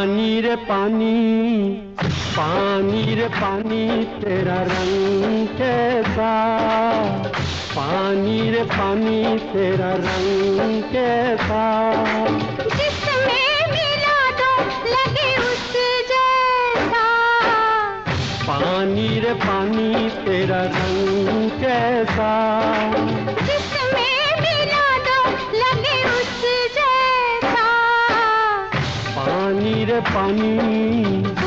पानी रे पानी, पानी रे पानी तेरा रंग कैसा, पानी रे पानी तेरा रंग कैसा, जिसमें मिला दो लगे उस जैसा, पानी रे पानी तेरा रंग कैसा, जिसमें मिला दो लगे उस जैसा, पानी रे पानी।